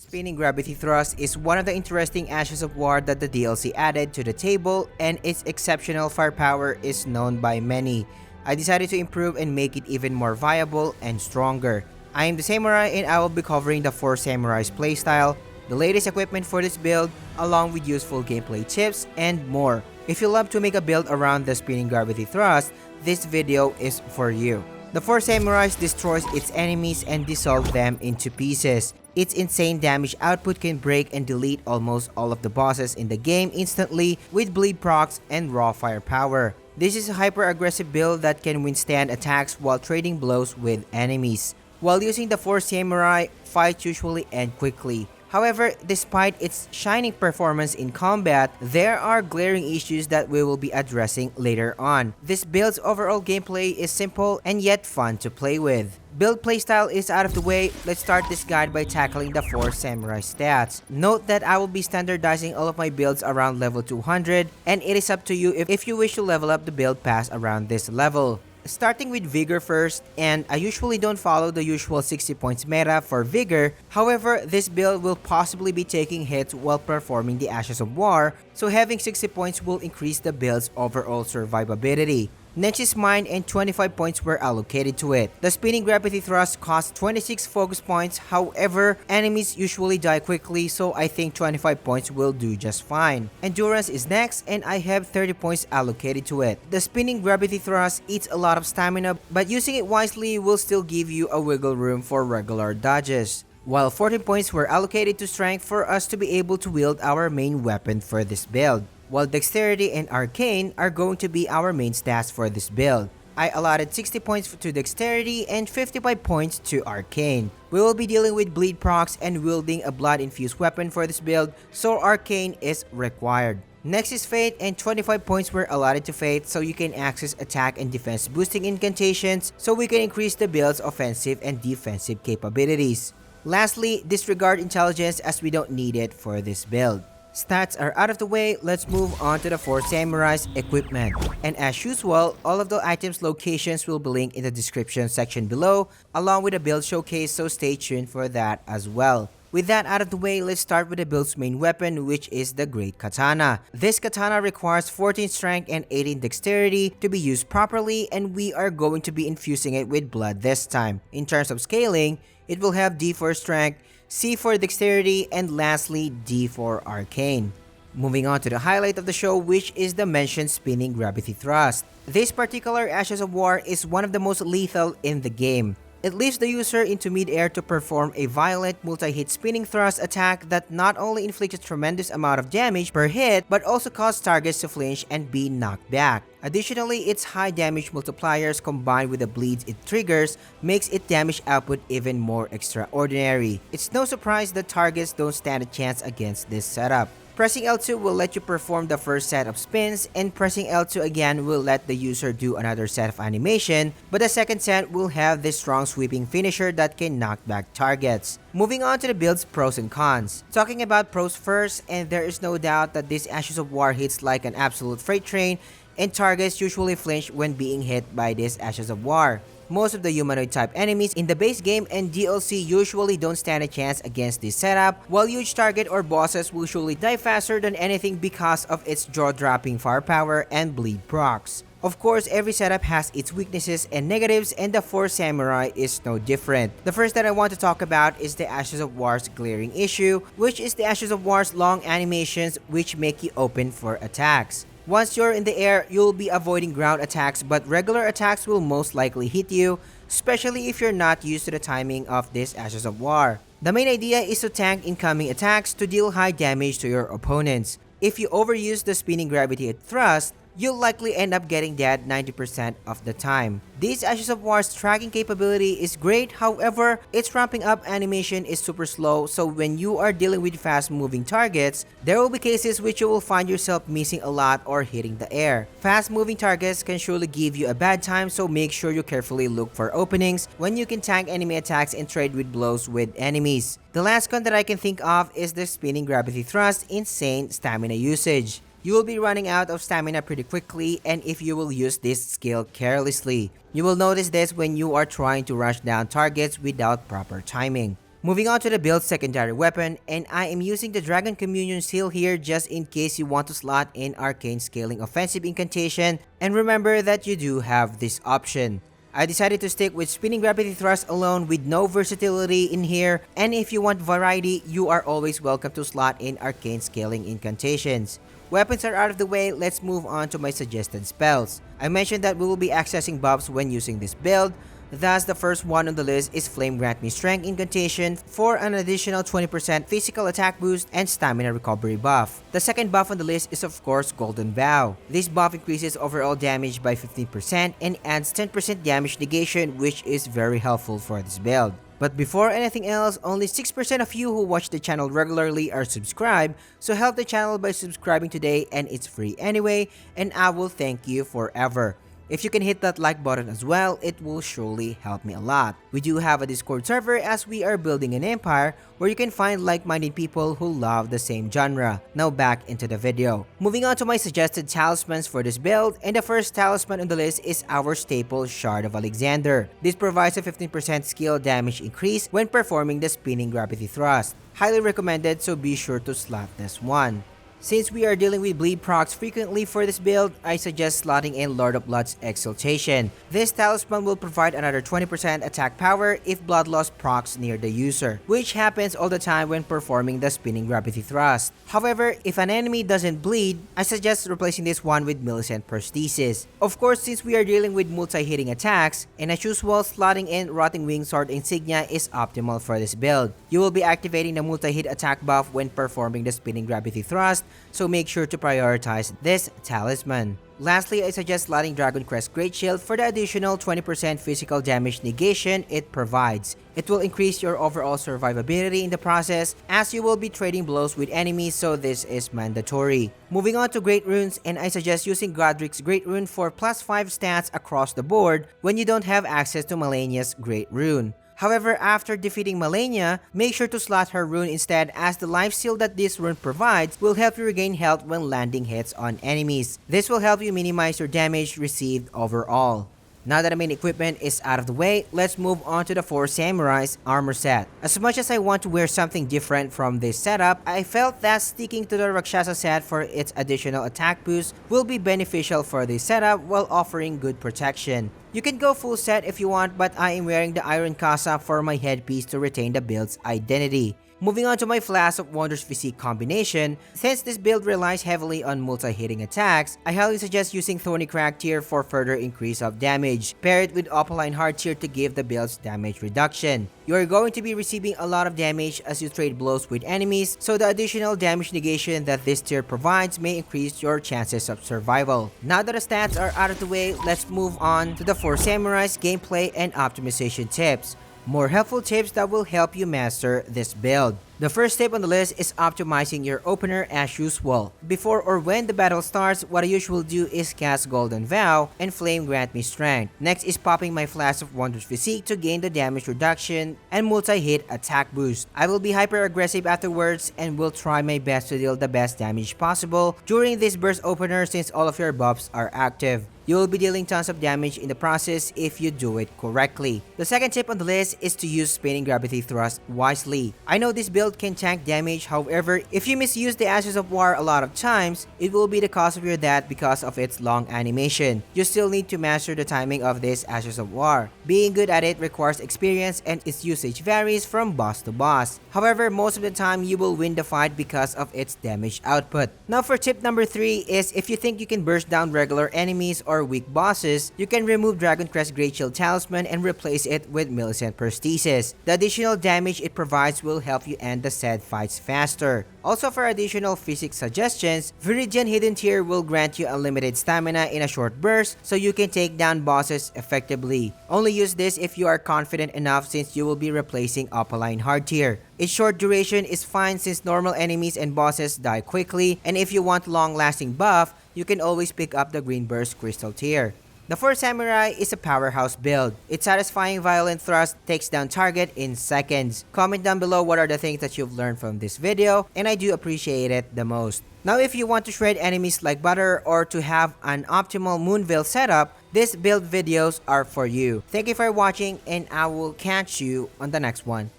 Spinning Gravity Thrust is one of the interesting Ashes of War that the DLC added to the table, and its exceptional firepower is known by many. I decided to improve and make it even more viable and stronger. I am the Samurai and I will be covering the 4 Samurais playstyle, the latest equipment for this build, along with useful gameplay tips and more. If you love to make a build around the Spinning Gravity Thrust, this video is for you. The 4 Samurais destroys its enemies and dissolve them into pieces. Its insane damage output can break and delete almost all of the bosses in the game instantly with bleed procs and raw firepower. This is a hyper-aggressive build that can withstand attacks while trading blows with enemies. While using the 4 Samurai, fights usually end quickly. However, despite its shining performance in combat, there are glaring issues that we will be addressing later on. This build's overall gameplay is simple and yet fun to play with. Build playstyle is out of the way, let's start this guide by tackling the 4 Samurai stats. Note that I will be standardizing all of my builds around level 200, and it is up to you if you wish to level up the build past around this level. Starting with Vigor first, and I usually don't follow the usual 60 points meta for Vigor. However, this build will possibly be taking hits while performing the Ashes of War, so having 60 points will increase the build's overall survivability. Next is Mind, and 25 points were allocated to it. The Spinning Gravity Thrust costs 26 focus points, however, enemies usually die quickly, so I think 25 points will do just fine. Endurance is next, and I have 30 points allocated to it. The Spinning Gravity Thrust eats a lot of stamina, but using it wisely will still give you a wiggle room for regular dodges. While 14 points were allocated to Strength for us to be able to wield our main weapon for this build. While Dexterity and Arcane are going to be our main stats for this build. I allotted 60 points to Dexterity and 55 points to Arcane. We will be dealing with bleed procs and wielding a blood-infused weapon for this build, so Arcane is required. Next is Fate, and 25 points were allotted to Fate so you can access attack and defense boosting incantations so we can increase the build's offensive and defensive capabilities. Lastly, disregard Intelligence as we don't need it for this build. Stats are out of the way, let's move on to the 4 Samurais equipment. And as usual, all of the items locations will be linked in the description section below, along with a build showcase, so stay tuned for that as well. With that out of the way, let's start with the build's main weapon, which is the Great Katana. This katana requires 14 strength and 18 dexterity to be used properly, and we are going to be infusing it with blood this time. In terms of scaling, it will have D for strength, C for dexterity, and lastly D for arcane. Moving on to the highlight of the show, which is the mentioned Spinning Gravity Thrust. This particular Ashes of War is one of the most lethal in the game. It leaves the user into mid-air to perform a violent multi-hit spinning thrust attack that not only inflicts a tremendous amount of damage per hit, but also causes targets to flinch and be knocked back. Additionally, its high damage multipliers combined with the bleeds it triggers makes its damage output even more extraordinary. It's no surprise that targets don't stand a chance against this setup. Pressing L2 will let you perform the first set of spins, and pressing L2 again will let the user do another set of animation, but the second set will have this strong sweeping finisher that can knock back targets. Moving on to the build's pros and cons. Talking about pros first, and there is no doubt that this Ashes of War hits like an absolute freight train, and targets usually flinch when being hit by this Ashes of War. Most of the humanoid type enemies in the base game and DLC usually don't stand a chance against this setup, while huge target or bosses will usually die faster than anything because of its jaw-dropping firepower and bleed procs. Of course, every setup has its weaknesses and negatives, and the 4 Samurai is no different. The first that I want to talk about is the Ashes of War's glaring issue, which is the Ashes of War's long animations which make you open for attacks. Once you're in the air, you'll be avoiding ground attacks, but regular attacks will most likely hit you, especially if you're not used to the timing of this Ashes of War. The main idea is to tank incoming attacks to deal high damage to your opponents. If you overuse the Spinning Gravity Thrust, you'll likely end up getting dead 90% of the time. This Ashes of War's tracking capability is great, however, its ramping up animation is super slow, so when you are dealing with fast moving targets, there will be cases which you will find yourself missing a lot or hitting the air. Fast moving targets can surely give you a bad time, so make sure you carefully look for openings when you can tank enemy attacks and trade with blows with enemies. The last con that I can think of is the Spinning Gravity Thrust insane stamina usage. You will be running out of stamina pretty quickly, and if you will use this skill carelessly. You will notice this when you are trying to rush down targets without proper timing. Moving on to the build's secondary weapon, and I am using the Dragon Communion Seal here just in case you want to slot in Arcane Scaling Offensive Incantation, and remember that you do have this option. I decided to stick with Spinning Gravity Thrust alone with no versatility in here, and if you want variety, you are always welcome to slot in Arcane Scaling Incantations. Weapons are out of the way, let's move on to my suggested spells. I mentioned that we will be accessing buffs when using this build. Thus, the first one on the list is Flame Grant Me Strength Incantation for an additional 20% physical attack boost and stamina recovery buff. The second buff on the list is of course Golden Vow. This buff increases overall damage by 15% and adds 10% damage negation, which is very helpful for this build. But before anything else, only 6% of you who watch the channel regularly are subscribed, so help the channel by subscribing today, and it's free anyway, and I will thank you forever. If you can hit that like button as well, it will surely help me a lot. We do have a Discord server as we are building an empire where you can find like-minded people who love the same genre. Now back into the video. Moving on to my suggested talismans for this build, and the first talisman on the list is our staple Shard of Alexander. This provides a 15% skill damage increase when performing the Spinning Gravity Thrust. Highly recommended, so be sure to slot this one. Since we are dealing with bleed procs frequently for this build, I suggest slotting in Lord of Blood's Exaltation. This talisman will provide another 20% attack power if blood loss procs near the user, which happens all the time when performing the Spinning Gravity Thrust. However, if an enemy doesn't bleed, I suggest replacing this one with Millicent Prosthesis. Of course, since we are dealing with multi-hitting attacks, and as usual, slotting in Rotting Wing Sword Insignia is optimal for this build. You will be activating the multi-hit attack buff when performing the Spinning Gravity Thrust, so make sure to prioritize this talisman. Lastly, I suggest slotting Dragon Crest Great Shield for the additional 20% physical damage negation it provides. It will increase your overall survivability in the process as you will be trading blows with enemies, so this is mandatory. Moving on to Great Runes, and I suggest using Godric's Great Rune for +5 stats across the board when you don't have access to Malenia's Great Rune. However, after defeating Malenia, make sure to slot her rune instead, as the life steal that this rune provides will help you regain health when landing hits on enemies. This will help you minimize your damage received overall. Now that the main equipment is out of the way, let's move on to the 4 Samurais armor set. As much as I want to wear something different from this setup, I felt that sticking to the Rakshasa set for its additional attack boost will be beneficial for this setup while offering good protection. You can go full set if you want, but I am wearing the Iron Casa for my headpiece to retain the build's identity. Moving on to my Flask of Wonders Physique combination, since this build relies heavily on multi-hitting attacks, I highly suggest using Thorny Crag tier for further increase of damage. Pair it with Opaline Heart tier to give the build's damage reduction. You are going to be receiving a lot of damage as you trade blows with enemies, so the additional damage negation that this tier provides may increase your chances of survival. Now that the stats are out of the way, let's move on to the 4 Samurais gameplay and optimization tips. More helpful tips that will help you master this build. The first tip on the list is optimizing your opener as usual. Before or when the battle starts, what I usually do is cast Golden Vow and Flame Grant Me Strength. Next is popping my Flask of Wonders Physique to gain the damage reduction and multi-hit attack boost. I will be hyper aggressive afterwards and will try my best to deal the best damage possible during this burst opener since all of your buffs are active. You will be dealing tons of damage in the process if you do it correctly. The second tip on the list is to use Spinning Gravity Thrust wisely. I know this build can tank damage, however, if you misuse the Ashes of War a lot of times, it will be the cause of your death because of its long animation. You still need to master the timing of this Ashes of War. Being good at it requires experience and its usage varies from boss to boss. However, most of the time you will win the fight because of its damage output. Now for tip number 3 is if you think you can burst down regular enemies or weak bosses, you can remove Dragon Crest Great Shield Talisman and replace it with Millicent Prosthesis. The additional damage it provides will help you end the said fights faster. Also, for additional physics suggestions, Viridian Hidden Tier will grant you unlimited stamina in a short burst so you can take down bosses effectively. Only use this if you are confident enough since you will be replacing Opaline Hard Tier. Its short duration is fine since normal enemies and bosses die quickly, and if you want long-lasting buff, you can always pick up the Green Burst Crystal Tier. The 4 Samurai is a powerhouse build. Its satisfying violent thrust takes down target in seconds. Comment down below what are the things that you've learned from this video, and I do appreciate it the most. Now if you want to shred enemies like butter or to have an optimal Moonveil setup, these build videos are for you. Thank you for watching, and I will catch you on the next one.